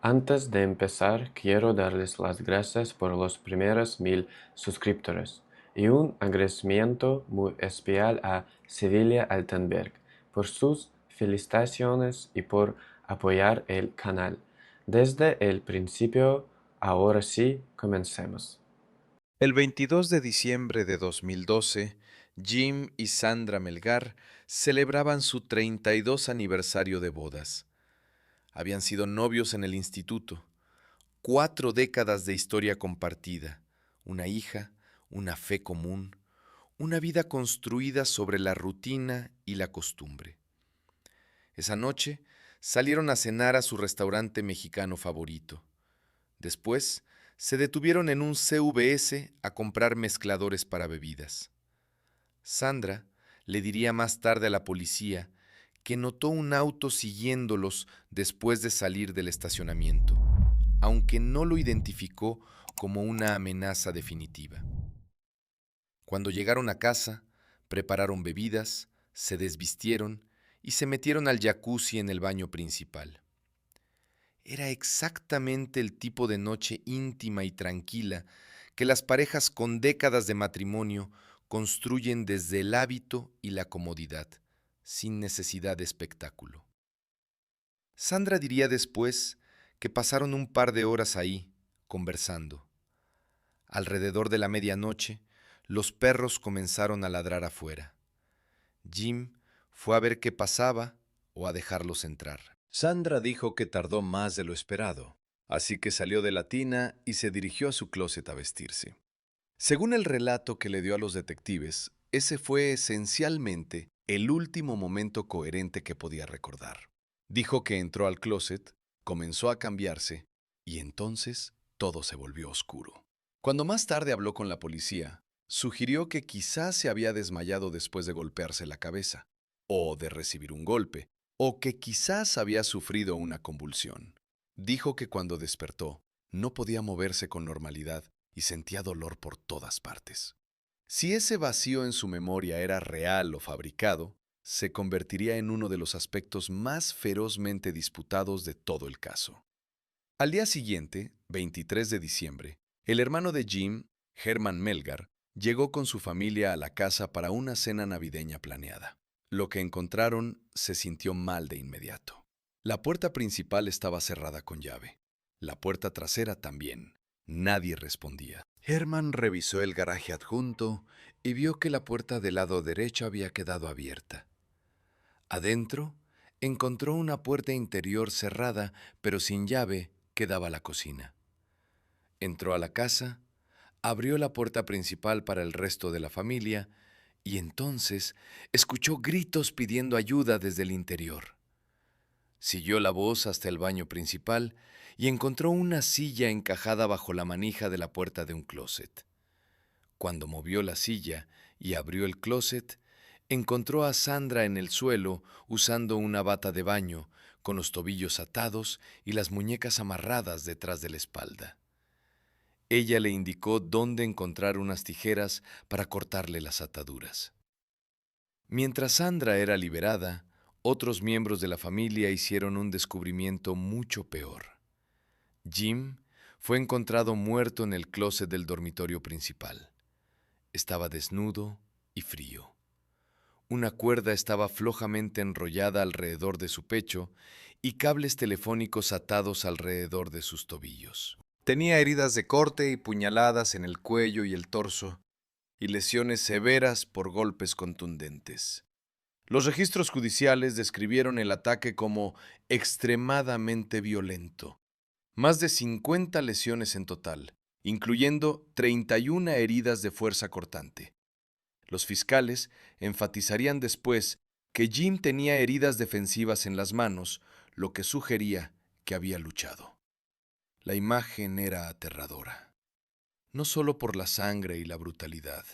Antes de empezar, quiero darles las gracias por los primeros 1000 suscriptores y un agradecimiento muy especial a Sevilla Altenberg por sus felicitaciones y por apoyar el canal. Desde el principio, ahora sí, comencemos. El 22 de diciembre de 2012, Jim y Sandra Melgar celebraban su 32 aniversario de bodas. Habían sido novios en el instituto, 4 décadas de historia compartida, una hija, una fe común, una vida construida sobre la rutina y la costumbre. Esa noche salieron a cenar a su restaurante mexicano favorito. Después, se detuvieron en un CVS a comprar mezcladores para bebidas. Sandra le diría más tarde a la policía que notó un auto siguiéndolos después de salir del estacionamiento, aunque no lo identificó como una amenaza definitiva. Cuando llegaron a casa, prepararon bebidas, se desvistieron y se metieron al jacuzzi en el baño principal. Era exactamente el tipo de noche íntima y tranquila que las parejas con décadas de matrimonio construyen desde el hábito y la comodidad, sin necesidad de espectáculo. Sandra diría después que pasaron un par de horas ahí, conversando. Alrededor de la medianoche, los perros comenzaron a ladrar afuera. Jim fue a ver qué pasaba o a dejarlos entrar. Sandra dijo que tardó más de lo esperado, así que salió de la tina y se dirigió a su closet a vestirse. Según el relato que le dio a los detectives, ese fue esencialmente el último momento coherente que podía recordar. Dijo que entró al closet, comenzó a cambiarse y entonces todo se volvió oscuro. Cuando más tarde habló con la policía, sugirió que quizás se había desmayado después de golpearse la cabeza, o de recibir un golpe, o que quizás había sufrido una convulsión. Dijo que cuando despertó, no podía moverse con normalidad y sentía dolor por todas partes. Si ese vacío en su memoria era real o fabricado, se convertiría en uno de los aspectos más ferozmente disputados de todo el caso. Al día siguiente, 23 de diciembre, el hermano de Jim, Herman Melgar, llegó con su familia a la casa para una cena navideña planeada. Lo que encontraron se sintió mal de inmediato. La puerta principal estaba cerrada con llave. La puerta trasera también. Nadie respondía. Herman revisó el garaje adjunto y vio que la puerta del lado derecho había quedado abierta. Adentro, encontró una puerta interior cerrada, pero sin llave, que daba a la cocina. Entró a la casa, abrió la puerta principal para el resto de la familia y entonces escuchó gritos pidiendo ayuda desde el interior. Siguió la voz hasta el baño principal y encontró una silla encajada bajo la manija de la puerta de un closet. Cuando movió la silla y abrió el closet, encontró a Sandra en el suelo usando una bata de baño, con los tobillos atados y las muñecas amarradas detrás de la espalda. Ella le indicó dónde encontrar unas tijeras para cortarle las ataduras. Mientras Sandra era liberada, otros miembros de la familia hicieron un descubrimiento mucho peor. Jim fue encontrado muerto en el closet del dormitorio principal. Estaba desnudo y frío. Una cuerda estaba flojamente enrollada alrededor de su pecho y cables telefónicos atados alrededor de sus tobillos. Tenía heridas de corte y puñaladas en el cuello y el torso, y lesiones severas por golpes contundentes. Los registros judiciales describieron el ataque como extremadamente violento. Más de 50 lesiones en total, incluyendo 31 heridas de fuerza cortante. Los fiscales enfatizarían después que Jim tenía heridas defensivas en las manos, lo que sugería que había luchado. La imagen era aterradora, no solo por la sangre y la brutalidad,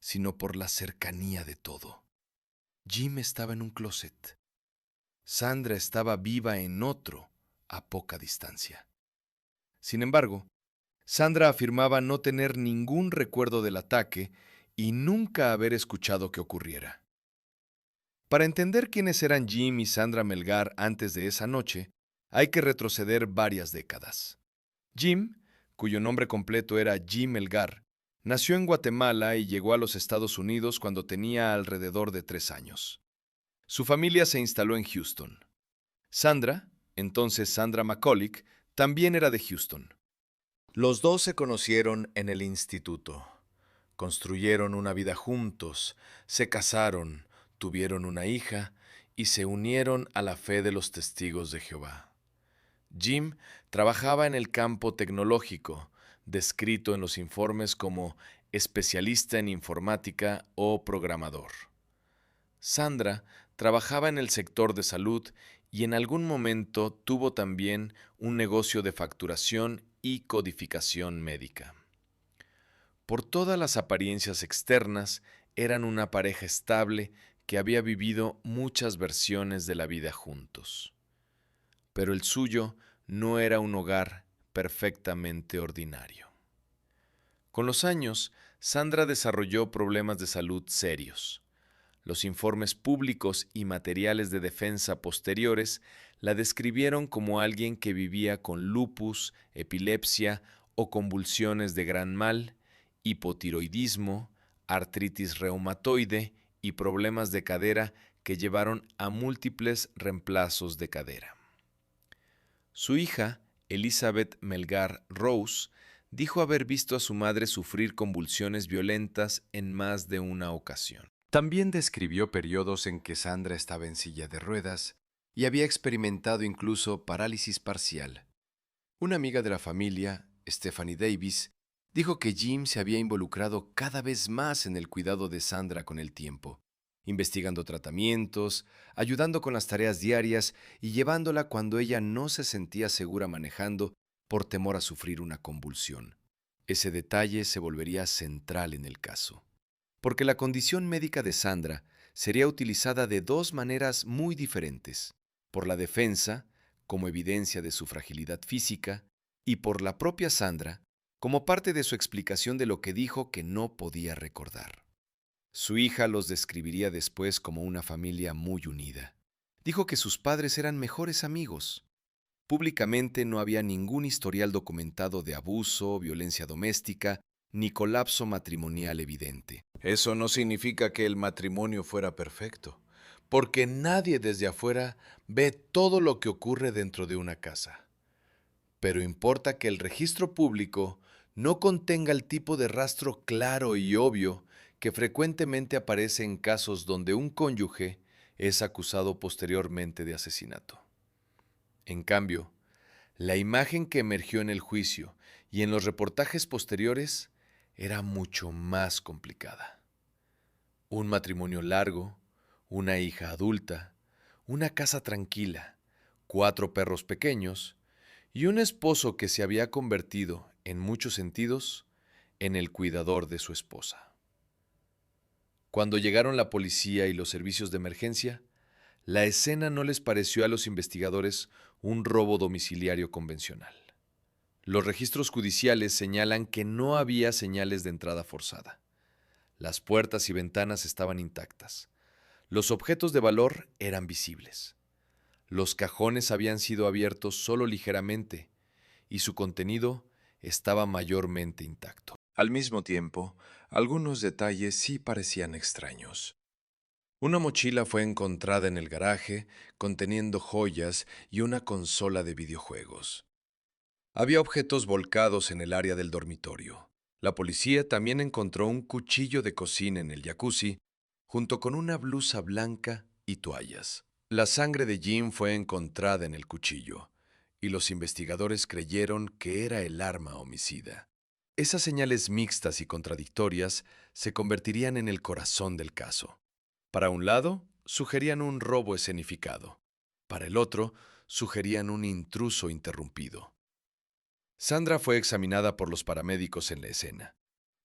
sino por la cercanía de todo. Jim estaba en un closet. Sandra estaba viva en otro, a poca distancia. Sin embargo, Sandra afirmaba no tener ningún recuerdo del ataque y nunca haber escuchado que ocurriera. Para entender quiénes eran Jim y Sandra Melgar antes de esa noche, Hay que retroceder varias décadas. Jim, cuyo nombre completo era Jim Melgar, nació en Guatemala y llegó a los Estados Unidos cuando tenía alrededor de 3 años. Su familia se instaló en Houston. Sandra, entonces Sandra McCulloch, también era de Houston. Los dos se conocieron en el instituto. Construyeron una vida juntos, se casaron, tuvieron una hija y se unieron a la fe de los Testigos de Jehová. Jim trabajaba en el campo tecnológico, descrito en los informes como especialista en informática o programador. Sandra trabajaba en el sector de salud y en algún momento tuvo también un negocio de facturación y codificación médica. Por todas las apariencias externas, eran una pareja estable que había vivido muchas versiones de la vida juntos. Pero el suyo no era un hogar perfectamente ordinario. Con los años, Sandra desarrolló problemas de salud serios. Los informes públicos y materiales de defensa posteriores la describieron como alguien que vivía con lupus, epilepsia o convulsiones de gran mal, hipotiroidismo, artritis reumatoide y problemas de cadera que llevaron a múltiples reemplazos de cadera. Su hija, Elizabeth Melgar Rose, dijo haber visto a su madre sufrir convulsiones violentas en más de una ocasión. También describió periodos en que Sandra estaba en silla de ruedas y había experimentado incluso parálisis parcial. Una amiga de la familia, Stephanie Davis, dijo que Jim se había involucrado cada vez más en el cuidado de Sandra con el tiempo, investigando tratamientos, ayudando con las tareas diarias y llevándola cuando ella no se sentía segura manejando por temor a sufrir una convulsión. Ese detalle se volvería central en el caso, porque la condición médica de Sandra sería utilizada de dos maneras muy diferentes: por la defensa, como evidencia de su fragilidad física, y por la propia Sandra, como parte de su explicación de lo que dijo que no podía recordar. Su hija los describiría después como una familia muy unida. Dijo que sus padres eran mejores amigos. Públicamente no había ningún historial documentado de abuso, violencia doméstica, ni colapso matrimonial evidente. Eso no significa que el matrimonio fuera perfecto, porque nadie desde afuera ve todo lo que ocurre dentro de una casa. Pero importa que el registro público no contenga el tipo de rastro claro y obvio que frecuentemente aparece en casos donde un cónyuge es acusado posteriormente de asesinato. En cambio, la imagen que emergió en el juicio y en los reportajes posteriores era mucho más complicada. Un matrimonio largo, una hija adulta, una casa tranquila, 4 perros pequeños y un esposo que se había convertido, en muchos sentidos, en el cuidador de su esposa. Cuando llegaron la policía y los servicios de emergencia, la escena no les pareció a los investigadores un robo domiciliario convencional. Los registros judiciales señalan que no había señales de entrada forzada. Las puertas y ventanas estaban intactas. Los objetos de valor eran visibles. Los cajones habían sido abiertos solo ligeramente y su contenido estaba mayormente intacto. Al mismo tiempo, algunos detalles sí parecían extraños. Una mochila fue encontrada en el garaje, conteniendo joyas y una consola de videojuegos. Había objetos volcados en el área del dormitorio. La policía también encontró un cuchillo de cocina en el jacuzzi, junto con una blusa blanca y toallas. La sangre de Jim fue encontrada en el cuchillo, y los investigadores creyeron que era el arma homicida. Esas señales mixtas y contradictorias se convertirían en el corazón del caso. Para un lado, sugerían un robo escenificado. Para el otro, sugerían un intruso interrumpido. Sandra fue examinada por los paramédicos en la escena.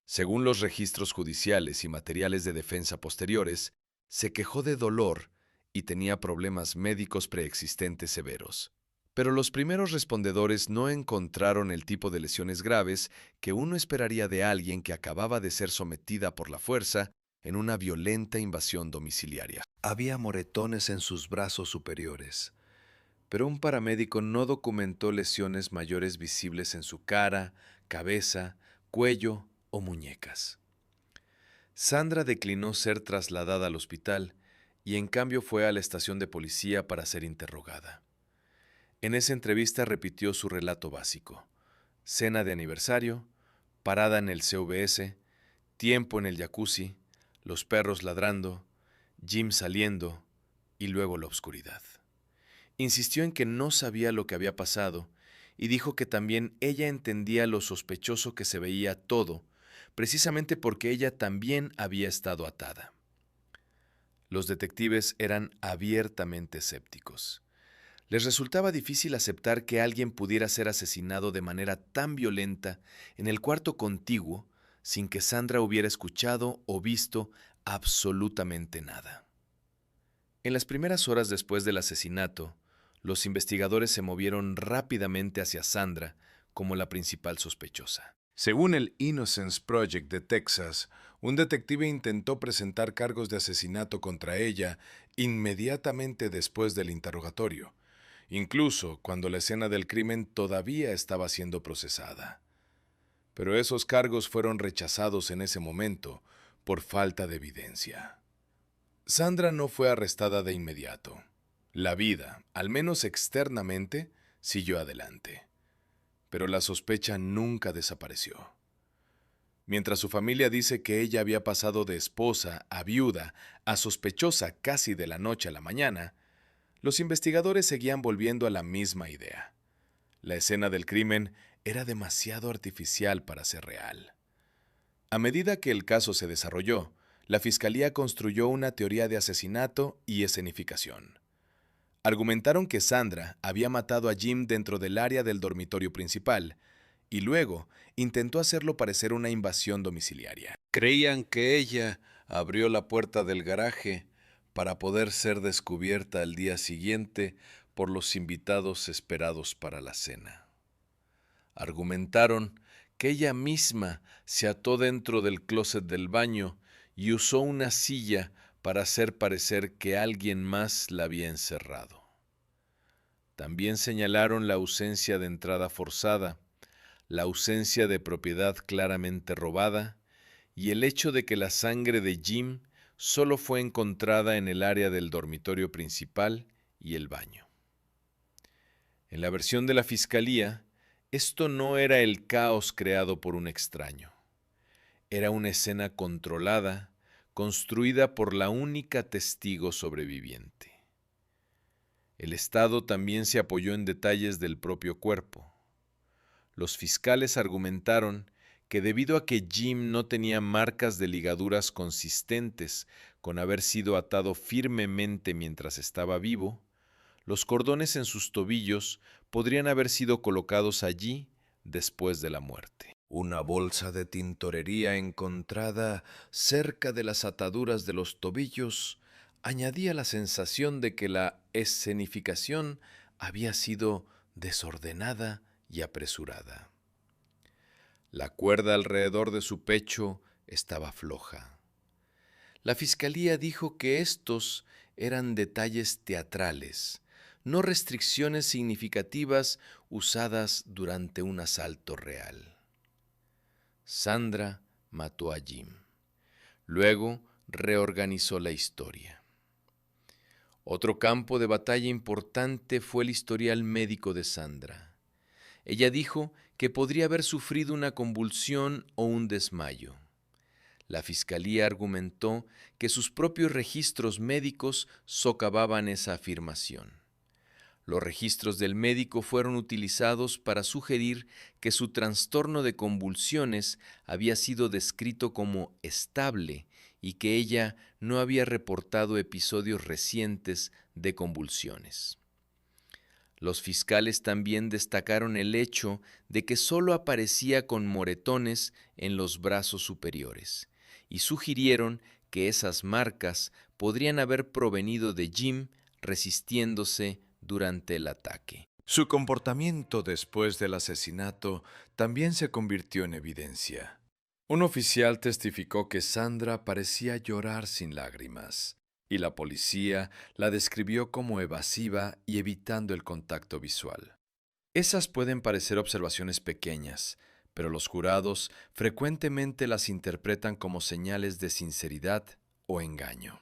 Según los registros judiciales y materiales de defensa posteriores, se quejó de dolor y tenía problemas médicos preexistentes severos. Pero los primeros respondedores no encontraron el tipo de lesiones graves que uno esperaría de alguien que acababa de ser sometida por la fuerza en una violenta invasión domiciliaria. Había moretones en sus brazos superiores, pero un paramédico no documentó lesiones mayores visibles en su cara, cabeza, cuello o muñecas. Sandra declinó ser trasladada al hospital y en cambio fue a la estación de policía para ser interrogada. En esa entrevista repitió su relato básico: cena de aniversario, parada en el CVS, tiempo en el jacuzzi, los perros ladrando, Jim saliendo y luego la oscuridad. Insistió en que no sabía lo que había pasado y dijo que también ella entendía lo sospechoso que se veía todo, precisamente porque ella también había estado atada. Los detectives eran abiertamente escépticos. Les resultaba difícil aceptar que alguien pudiera ser asesinado de manera tan violenta en el cuarto contiguo sin que Sandra hubiera escuchado o visto absolutamente nada. En las primeras horas después del asesinato, los investigadores se movieron rápidamente hacia Sandra como la principal sospechosa. Según el Innocence Project de Texas, un detective intentó presentar cargos de asesinato contra ella inmediatamente después del interrogatorio, incluso cuando la escena del crimen todavía estaba siendo procesada. Pero esos cargos fueron rechazados en ese momento por falta de evidencia. Sandra no fue arrestada de inmediato. La vida, al menos externamente, siguió adelante. Pero la sospecha nunca desapareció. Mientras su familia dice que ella había pasado de esposa a viuda a sospechosa casi de la noche a la mañana, los investigadores seguían volviendo a la misma idea. La escena del crimen era demasiado artificial para ser real. A medida que el caso se desarrolló, la fiscalía construyó una teoría de asesinato y escenificación. Argumentaron que Sandra había matado a Jim dentro del área del dormitorio principal y luego intentó hacerlo parecer una invasión domiciliaria. Creían que ella abrió la puerta del garaje para poder ser descubierta al día siguiente por los invitados esperados para la cena. Argumentaron que ella misma se ató dentro del closet del baño y usó una silla para hacer parecer que alguien más la había encerrado. También señalaron la ausencia de entrada forzada, la ausencia de propiedad claramente robada y el hecho de que la sangre de Jim solo fue encontrada en el área del dormitorio principal y el baño. En la versión de la fiscalía, esto no era el caos creado por un extraño. Era una escena controlada, construida por la única testigo sobreviviente. El Estado también se apoyó en detalles del propio cuerpo. Los fiscales argumentaron que debido a que Jim no tenía marcas de ligaduras consistentes con haber sido atado firmemente mientras estaba vivo, los cordones en sus tobillos podrían haber sido colocados allí después de la muerte. Una bolsa de tintorería encontrada cerca de las ataduras de los tobillos añadía la sensación de que la escenificación había sido desordenada y apresurada. La cuerda alrededor de su pecho estaba floja. La fiscalía dijo que estos eran detalles teatrales, no restricciones significativas usadas durante un asalto real. Sandra mató a Jim. Luego reorganizó la historia. Otro campo de batalla importante fue el historial médico de Sandra. Ella dijo que podría haber sufrido una convulsión o un desmayo. La fiscalía argumentó que sus propios registros médicos socavaban esa afirmación. Los registros del médico fueron utilizados para sugerir que su trastorno de convulsiones había sido descrito como estable y que ella no había reportado episodios recientes de convulsiones. Los fiscales también destacaron el hecho de que solo aparecía con moretones en los brazos superiores y sugirieron que esas marcas podrían haber provenido de Jim resistiéndose durante el ataque. Su comportamiento después del asesinato también se convirtió en evidencia. Un oficial testificó que Sandra parecía llorar sin lágrimas y la policía la describió como evasiva y evitando el contacto visual. Esas pueden parecer observaciones pequeñas, pero los jurados frecuentemente las interpretan como señales de sinceridad o engaño.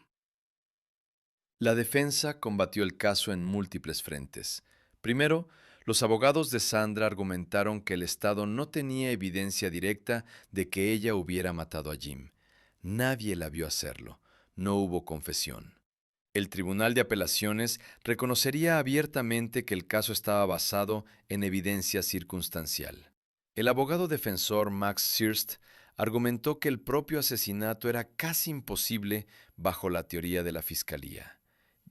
La defensa combatió el caso en múltiples frentes. Primero, los abogados de Sandra argumentaron que el Estado no tenía evidencia directa de que ella hubiera matado a Jim. Nadie la vio hacerlo. No hubo confesión. El Tribunal de Apelaciones reconocería abiertamente que el caso estaba basado en evidencia circunstancial. El abogado defensor Max Sirst argumentó que el propio asesinato era casi imposible bajo la teoría de la Fiscalía.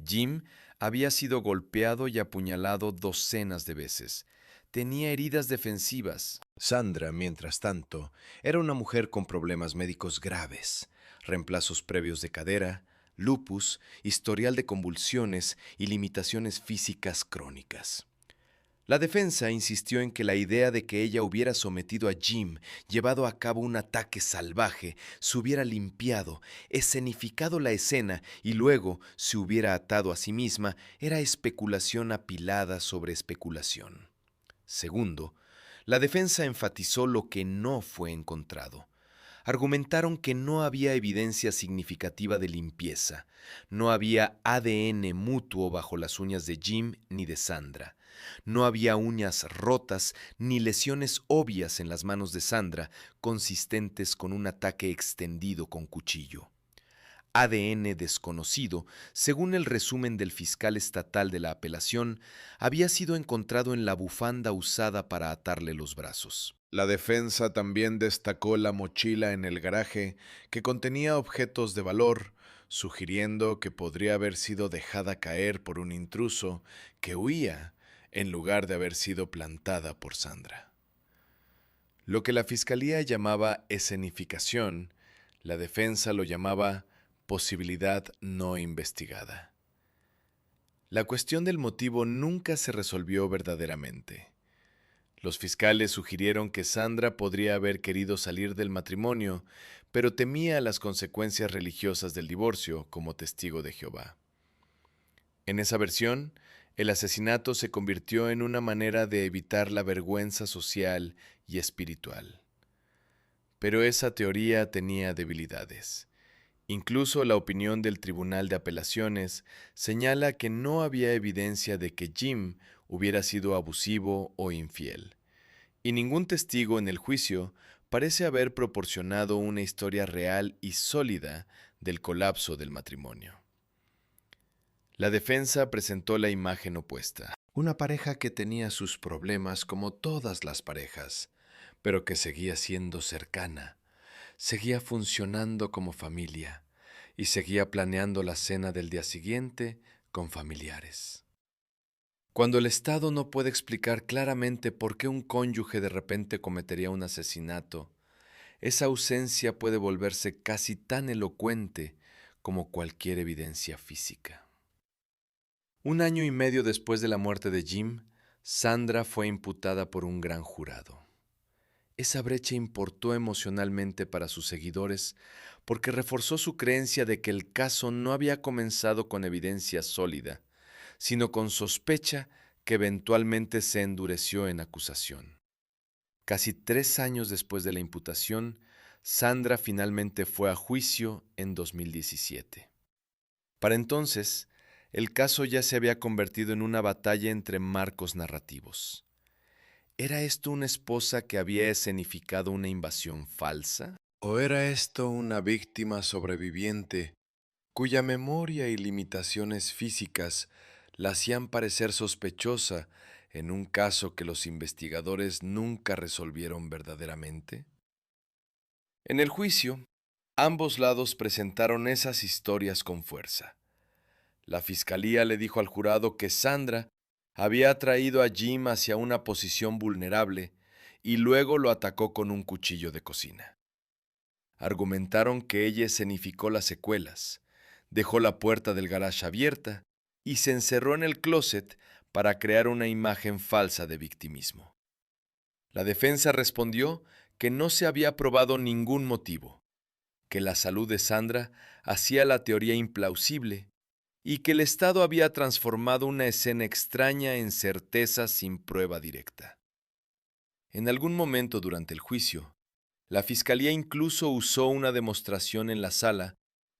Jim había sido golpeado y apuñalado docenas de veces. Tenía heridas defensivas. Sandra, mientras tanto, era una mujer con problemas médicos graves, reemplazos previos de cadera, lupus, historial de convulsiones y limitaciones físicas crónicas. La defensa insistió en que la idea de que ella hubiera sometido a Jim, llevado a cabo un ataque salvaje, se hubiera limpiado, escenificado la escena y luego se hubiera atado a sí misma era especulación apilada sobre especulación. Segundo, la defensa enfatizó lo que no fue encontrado. Argumentaron que no había evidencia significativa de limpieza, no había ADN mutuo bajo las uñas de Jim ni de Sandra, no había uñas rotas ni lesiones obvias en las manos de Sandra consistentes con un ataque extendido con cuchillo. ADN desconocido, según el resumen del fiscal estatal de la apelación, había sido encontrado en la bufanda usada para atarle los brazos. La defensa también destacó la mochila en el garaje que contenía objetos de valor, sugiriendo que podría haber sido dejada caer por un intruso que huía en lugar de haber sido plantada por Sandra. Lo que la fiscalía llamaba escenificación, la defensa lo llamaba posibilidad no investigada. La cuestión del motivo nunca se resolvió verdaderamente. Los fiscales sugirieron que Sandra podría haber querido salir del matrimonio, pero temía las consecuencias religiosas del divorcio como testigo de Jehová. En esa versión, el asesinato se convirtió en una manera de evitar la vergüenza social y espiritual. Pero esa teoría tenía debilidades. Incluso la opinión del Tribunal de Apelaciones señala que no había evidencia de que Jim hubiera sido abusivo o infiel, y ningún testigo en el juicio parece haber proporcionado una historia real y sólida del colapso del matrimonio. La defensa presentó la imagen opuesta. Una pareja que tenía sus problemas como todas las parejas, pero que seguía siendo cercana, seguía funcionando como familia y seguía planeando la cena del día siguiente con familiares. Cuando el Estado no puede explicar claramente por qué un cónyuge de repente cometería un asesinato, esa ausencia puede volverse casi tan elocuente como cualquier evidencia física. 1 año y medio después de la muerte de Jim, Sandra fue imputada por un gran jurado. Esa brecha importó emocionalmente para sus seguidores porque reforzó su creencia de que el caso no había comenzado con evidencia sólida, sino con sospecha que eventualmente se endureció en acusación. Casi 3 años después de la imputación, Sandra finalmente fue a juicio en 2017. Para entonces, el caso ya se había convertido en una batalla entre marcos narrativos. ¿Era esto una esposa que había escenificado una invasión falsa? ¿O era esto una víctima sobreviviente cuya memoria y limitaciones físicas la hacían parecer sospechosa en un caso que los investigadores nunca resolvieron verdaderamente? En el juicio, ambos lados presentaron esas historias con fuerza. La fiscalía le dijo al jurado que Sandra había atraído a Jim hacia una posición vulnerable y luego lo atacó con un cuchillo de cocina. Argumentaron que ella escenificó las secuelas, dejó la puerta del garage abierta y se encerró en el closet para crear una imagen falsa de victimismo. La defensa respondió que no se había probado ningún motivo, que la salud de Sandra hacía la teoría implausible y que el Estado había transformado una escena extraña en certeza sin prueba directa. En algún momento durante el juicio, la Fiscalía incluso usó una demostración en la sala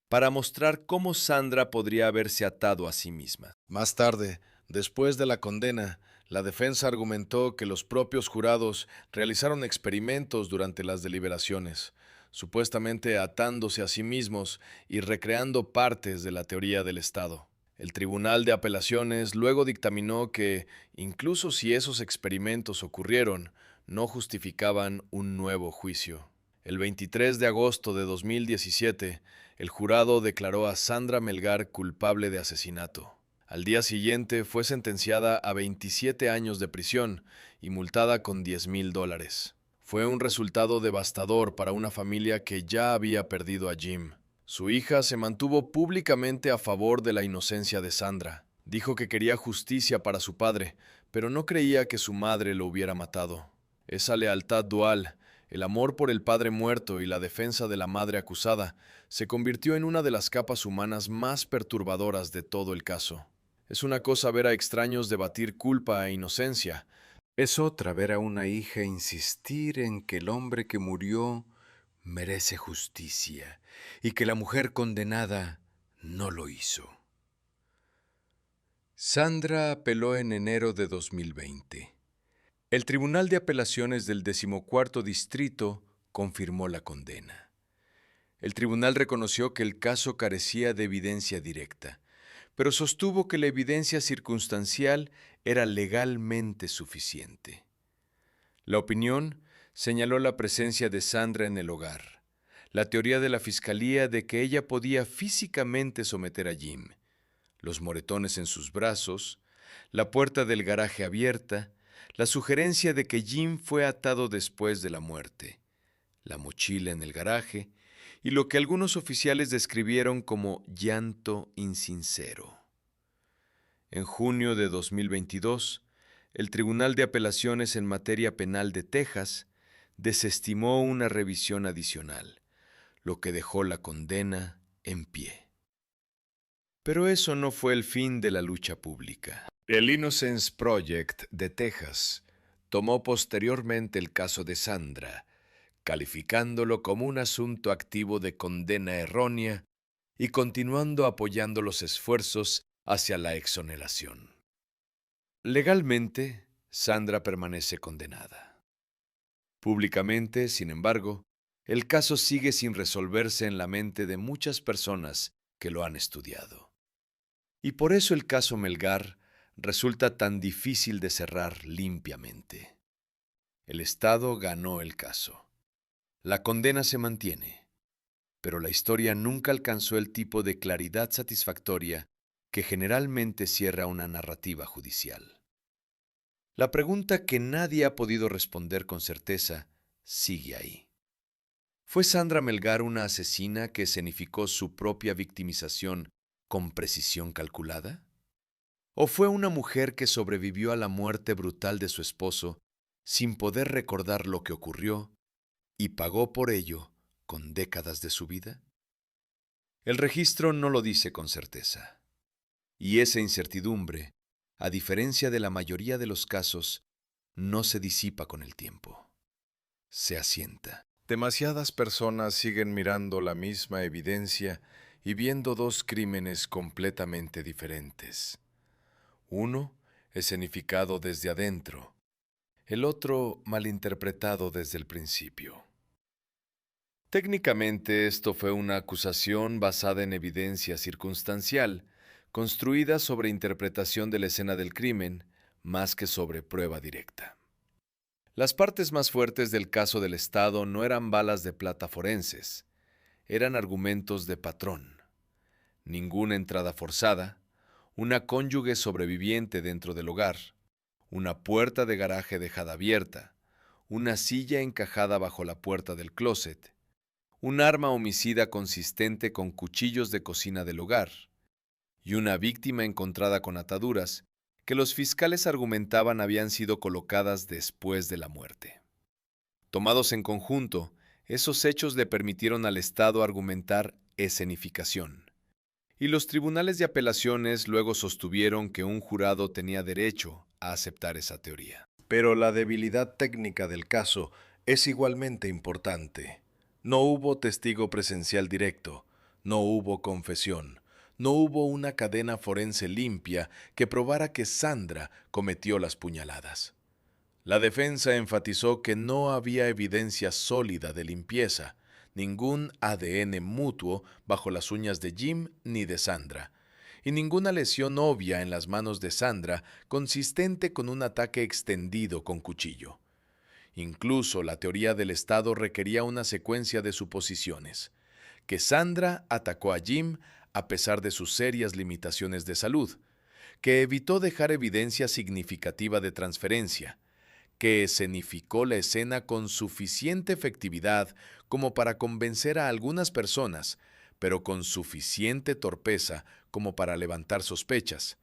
para mostrar cómo Sandra podría haberse atado a sí misma. Más tarde, después de la condena, la defensa argumentó que los propios jurados realizaron experimentos durante las deliberaciones, supuestamente atándose a sí mismos y recreando partes de la teoría del Estado. El Tribunal de Apelaciones luego dictaminó que, incluso si esos experimentos ocurrieron, no justificaban un nuevo juicio. El 23 de agosto de 2017, el jurado declaró a Sandra Melgar culpable de asesinato. Al día siguiente fue sentenciada a 27 años de prisión y multada con $10,000. Fue un resultado devastador para una familia que ya había perdido a Jim. Su hija se mantuvo públicamente a favor de la inocencia de Sandra. Dijo que quería justicia para su padre, pero no creía que su madre lo hubiera matado. Esa lealtad dual, el amor por el padre muerto y la defensa de la madre acusada, se convirtió en una de las capas humanas más perturbadoras de todo el caso. Es una cosa ver a extraños debatir culpa e inocencia. Es otra ver a una hija insistir en que el hombre que murió merece justicia y que la mujer condenada no lo hizo. Sandra apeló en enero de 2020. El Tribunal de Apelaciones del 14º Distrito confirmó la condena. El tribunal reconoció que el caso carecía de evidencia directa, pero sostuvo que la evidencia circunstancial era legalmente suficiente. La opinión señaló la presencia de Sandra en el hogar, la teoría de la Fiscalía de que ella podía físicamente someter a Jim, los moretones en sus brazos, la puerta del garaje abierta, la sugerencia de que Jim fue atado después de la muerte, la mochila en el garaje y lo que algunos oficiales describieron como llanto insincero. En junio de 2022, el Tribunal de Apelaciones en Materia Penal de Texas desestimó una revisión adicional, lo que dejó la condena en pie. Pero eso no fue el fin de la lucha pública. El Innocence Project de Texas tomó posteriormente el caso de Sandra, calificándolo como un asunto activo de condena errónea y continuando apoyando los esfuerzos hacia la exoneración. Legalmente, Sandra permanece condenada. Públicamente, sin embargo, el caso sigue sin resolverse en la mente de muchas personas que lo han estudiado. Y por eso el caso Melgar resulta tan difícil de cerrar limpiamente. El Estado ganó el caso. La condena se mantiene, pero la historia nunca alcanzó el tipo de claridad satisfactoria que generalmente cierra una narrativa judicial. La pregunta que nadie ha podido responder con certeza sigue ahí. ¿Fue Sandra Melgar una asesina que escenificó su propia victimización con precisión calculada? ¿O fue una mujer que sobrevivió a la muerte brutal de su esposo sin poder recordar lo que ocurrió y pagó por ello con décadas de su vida? El registro no lo dice con certeza. Y esa incertidumbre, a diferencia de la mayoría de los casos, no se disipa con el tiempo. Se asienta. Demasiadas personas siguen mirando la misma evidencia y viendo dos crímenes completamente diferentes. Uno escenificado desde adentro, el otro malinterpretado desde el principio. Técnicamente esto fue una acusación basada en evidencia circunstancial, construida sobre interpretación de la escena del crimen, más que sobre prueba directa. Las partes más fuertes del caso del Estado no eran balas de plata forenses, eran argumentos de patrón. Ninguna entrada forzada, una cónyuge sobreviviente dentro del hogar, una puerta de garaje dejada abierta, una silla encajada bajo la puerta del closet, un arma homicida consistente con cuchillos de cocina del hogar y una víctima encontrada con ataduras que los fiscales argumentaban habían sido colocadas después de la muerte. Tomados en conjunto, esos hechos le permitieron al Estado argumentar escenificación Y los tribunales de apelaciones luego sostuvieron que un jurado tenía derecho a aceptar esa teoría. Pero la debilidad técnica del caso es igualmente importante. No hubo testigo presencial directo, no hubo confesión, no hubo una cadena forense limpia que probara que Sandra cometió las puñaladas. La defensa enfatizó que no había evidencia sólida de limpieza, ningún ADN mutuo bajo las uñas de Jim ni de Sandra, y ninguna lesión obvia en las manos de Sandra consistente con un ataque extendido con cuchillo. Incluso la teoría del Estado requería una secuencia de suposiciones: que Sandra atacó a Jim a pesar de sus serias limitaciones de salud, que evitó dejar evidencia significativa de transferencia, que escenificó la escena con suficiente efectividad como para convencer a algunas personas, pero con suficiente torpeza como para levantar sospechas,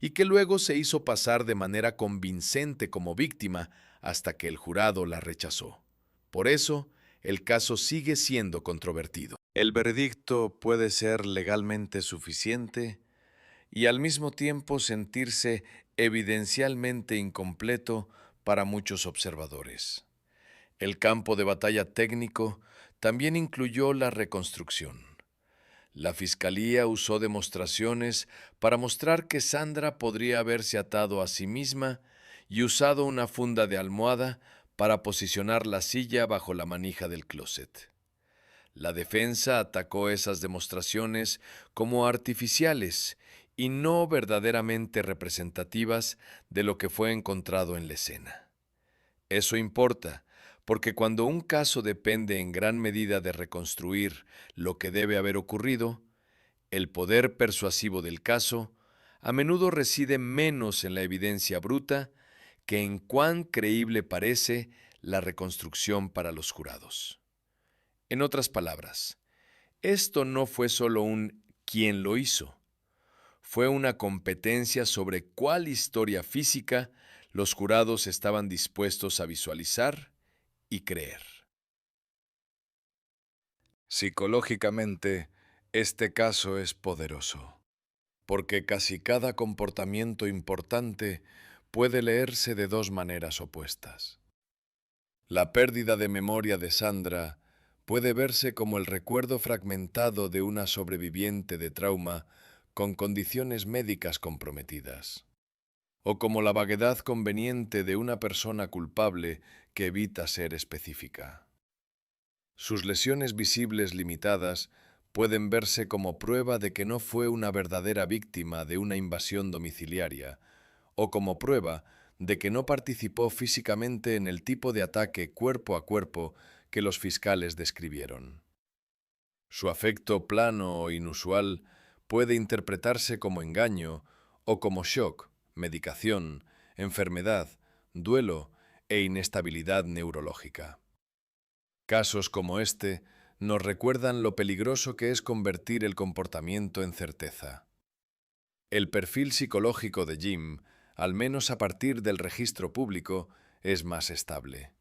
y que luego se hizo pasar de manera convincente como víctima hasta que el jurado la rechazó. Por eso, el caso sigue siendo controvertido. El veredicto puede ser legalmente suficiente y al mismo tiempo sentirse evidencialmente incompleto para muchos observadores. El campo de batalla técnico también incluyó la reconstrucción. La fiscalía usó demostraciones para mostrar que Sandra podría haberse atado a sí misma y usado una funda de almohada para posicionar la silla bajo la manija del closet. La defensa atacó esas demostraciones como artificiales y no verdaderamente representativas de lo que fue encontrado en la escena. Eso importa, porque cuando un caso depende en gran medida de reconstruir lo que debe haber ocurrido, el poder persuasivo del caso a menudo reside menos en la evidencia bruta que en cuán creíble parece la reconstrucción para los jurados. En otras palabras, esto no fue solo un ¿quién lo hizo? Fue una competencia sobre cuál historia física los jurados estaban dispuestos a visualizar y creer. Psicológicamente, este caso es poderoso, porque casi cada comportamiento importante puede leerse de dos maneras opuestas. La pérdida de memoria de Sandra puede verse como el recuerdo fragmentado de una sobreviviente de trauma con condiciones médicas comprometidas, o como la vaguedad conveniente de una persona culpable que evita ser específica. Sus lesiones visibles limitadas pueden verse como prueba de que no fue una verdadera víctima de una invasión domiciliaria, o como prueba de que no participó físicamente en el tipo de ataque cuerpo a cuerpo que los fiscales describieron. Su afecto plano o inusual puede interpretarse como engaño o como shock, medicación, enfermedad, duelo e inestabilidad neurológica. Casos como este nos recuerdan lo peligroso que es convertir el comportamiento en certeza. El perfil psicológico de Jim, al menos a partir del registro público, es más estable.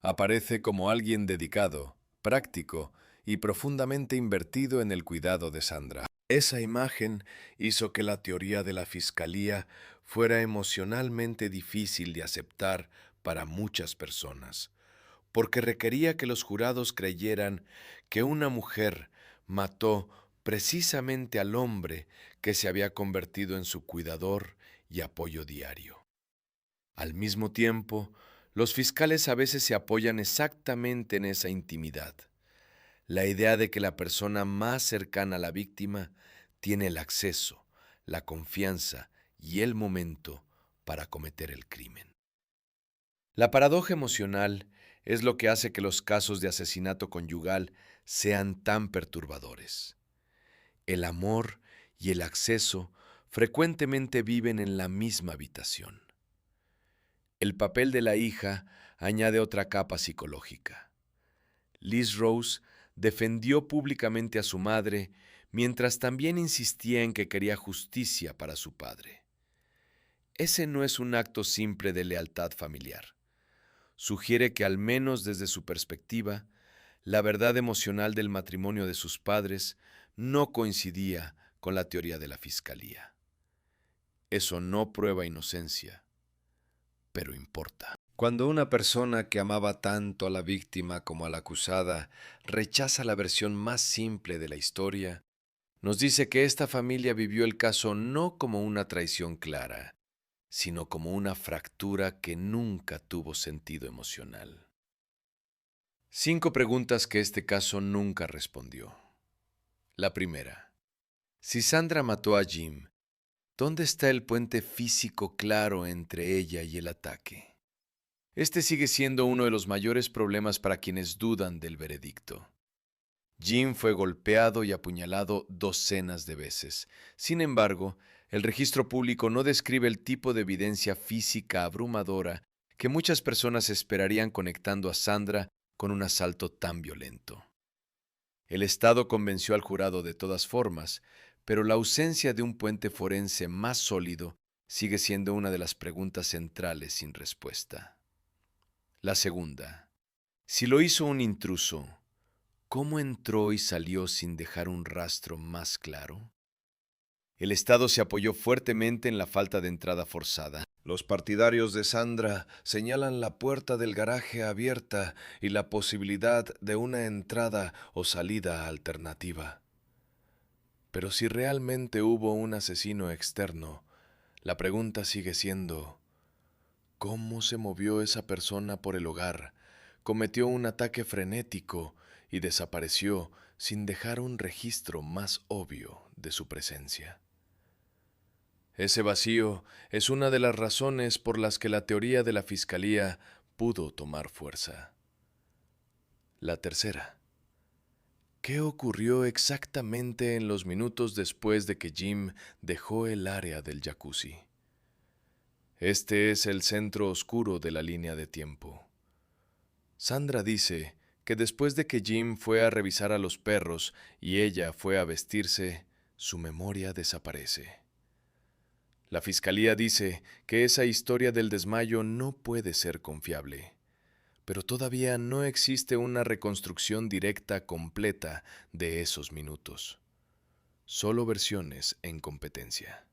Aparece como alguien dedicado, práctico y profundamente invertido en el cuidado de Sandra. Esa imagen hizo que la teoría de la fiscalía fuera emocionalmente difícil de aceptar para muchas personas, porque requería que los jurados creyeran que una mujer mató precisamente al hombre que se había convertido en su cuidador y apoyo diario. Al mismo tiempo, los fiscales a veces se apoyan exactamente en esa intimidad, la idea de que la persona más cercana a la víctima tiene el acceso, la confianza y el momento para cometer el crimen. La paradoja emocional es lo que hace que los casos de asesinato conyugal sean tan perturbadores. El amor y el acceso frecuentemente viven en la misma habitación. El papel de la hija añade otra capa psicológica. Liz Rose defendió públicamente a su madre mientras también insistía en que quería justicia para su padre. Ese no es un acto simple de lealtad familiar. Sugiere que, al menos desde su perspectiva, la verdad emocional del matrimonio de sus padres no coincidía con la teoría de la fiscalía. Eso no prueba inocencia, pero importa. Cuando una persona que amaba tanto a la víctima como a la acusada rechaza la versión más simple de la historia, nos dice que esta familia vivió el caso no como una traición clara, sino como una fractura que nunca tuvo sentido emocional. 5 preguntas que este caso nunca respondió. La primera: si Sandra mató a Jim, ¿dónde está el puente físico claro entre ella y el ataque? Este sigue siendo uno de los mayores problemas para quienes dudan del veredicto. Jim fue golpeado y apuñalado docenas de veces. Sin embargo, el registro público no describe el tipo de evidencia física abrumadora que muchas personas esperarían conectando a Sandra con un asalto tan violento. El Estado convenció al jurado de todas formas, pero la ausencia de un puente forense más sólido sigue siendo una de las preguntas centrales sin respuesta. La segunda: si lo hizo un intruso, ¿cómo entró y salió sin dejar un rastro más claro? El Estado se apoyó fuertemente en la falta de entrada forzada. Los partidarios de Sandra señalan la puerta del garaje abierta y la posibilidad de una entrada o salida alternativa. Pero si realmente hubo un asesino externo, la pregunta sigue siendo: ¿cómo se movió esa persona por el hogar? Cometió un ataque frenético y desapareció sin dejar un registro más obvio de su presencia. Ese vacío es una de las razones por las que la teoría de la fiscalía pudo tomar fuerza. La tercera: ¿qué ocurrió exactamente en los minutos después de que Jim dejó el área del jacuzzi? Este es el centro oscuro de la línea de tiempo. Sandra dice que después de que Jim fue a revisar a los perros y ella fue a vestirse, su memoria desaparece. La fiscalía dice que esa historia del desmayo no puede ser confiable, pero todavía no existe una reconstrucción directa completa de esos minutos. Solo versiones en competencia.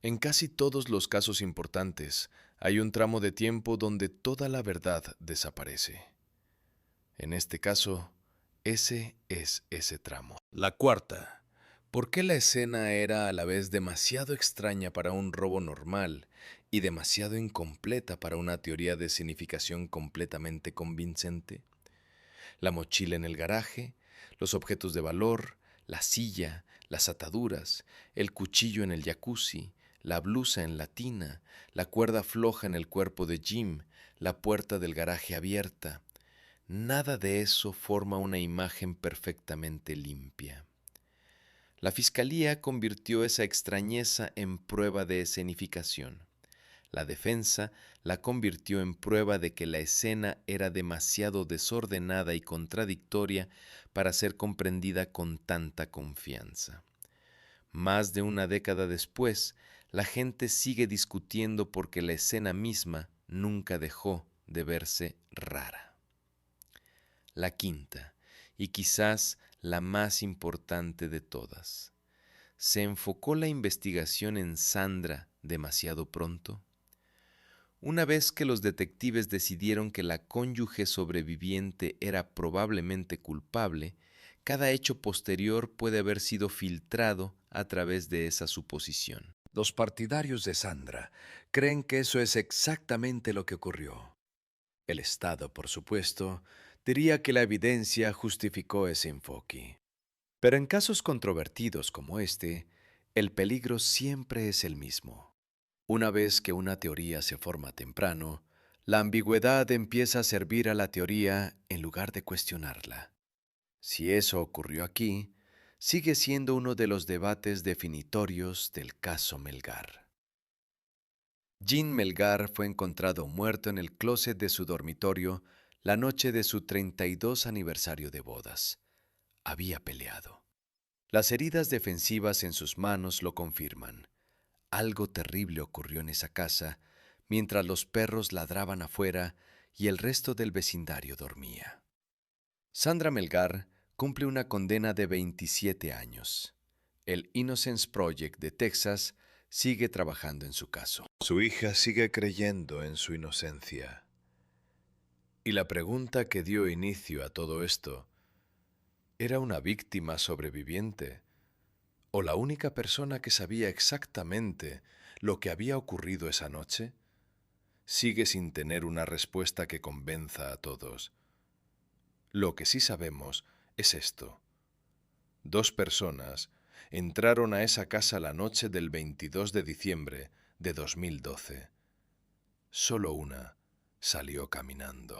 En casi todos los casos importantes, hay un tramo de tiempo donde toda la verdad desaparece. En este caso, ese es ese tramo. La cuarta: ¿por qué la escena era a la vez demasiado extraña para un robo normal y demasiado incompleta para una teoría de significación completamente convincente? La mochila en el garaje, los objetos de valor, la silla, las ataduras, el cuchillo en el jacuzzi, la blusa en la tina, la cuerda floja en el cuerpo de Jim, la puerta del garaje abierta. Nada de eso forma una imagen perfectamente limpia. La fiscalía convirtió esa extrañeza en prueba de escenificación. La defensa la convirtió en prueba de que la escena era demasiado desordenada y contradictoria para ser comprendida con tanta confianza. Más de una década después, la gente sigue discutiendo porque la escena misma nunca dejó de verse rara. La quinta, y quizás la más importante de todas: ¿se enfocó la investigación en Sandra demasiado pronto? Una vez que los detectives decidieron que la cónyuge sobreviviente era probablemente culpable, cada hecho posterior puede haber sido filtrado a través de esa suposición. Los partidarios de Sandra creen que eso es exactamente lo que ocurrió. El Estado, por supuesto, diría que la evidencia justificó ese enfoque. Pero en casos controvertidos como este, el peligro siempre es el mismo. Una vez que una teoría se forma temprano, la ambigüedad empieza a servir a la teoría en lugar de cuestionarla. Si eso ocurrió aquí, sigue siendo uno de los debates definitorios del caso Melgar. Jim Melgar fue encontrado muerto en el closet de su dormitorio la noche de su 32 aniversario de bodas. Había peleado. Las heridas defensivas en sus manos lo confirman. Algo terrible ocurrió en esa casa mientras los perros ladraban afuera y el resto del vecindario dormía. Sandra Melgar cumple una condena de 27 años. El Innocence Project de Texas sigue trabajando en su caso. Su hija sigue creyendo en su inocencia. Y la pregunta que dio inicio a todo esto, ¿era una víctima sobreviviente o la única persona que sabía exactamente lo que había ocurrido esa noche? Sigue sin tener una respuesta que convenza a todos. Lo que sí sabemos es esto. 2 personas entraron a esa casa la noche del 22 de diciembre de 2012. Solo una salió caminando.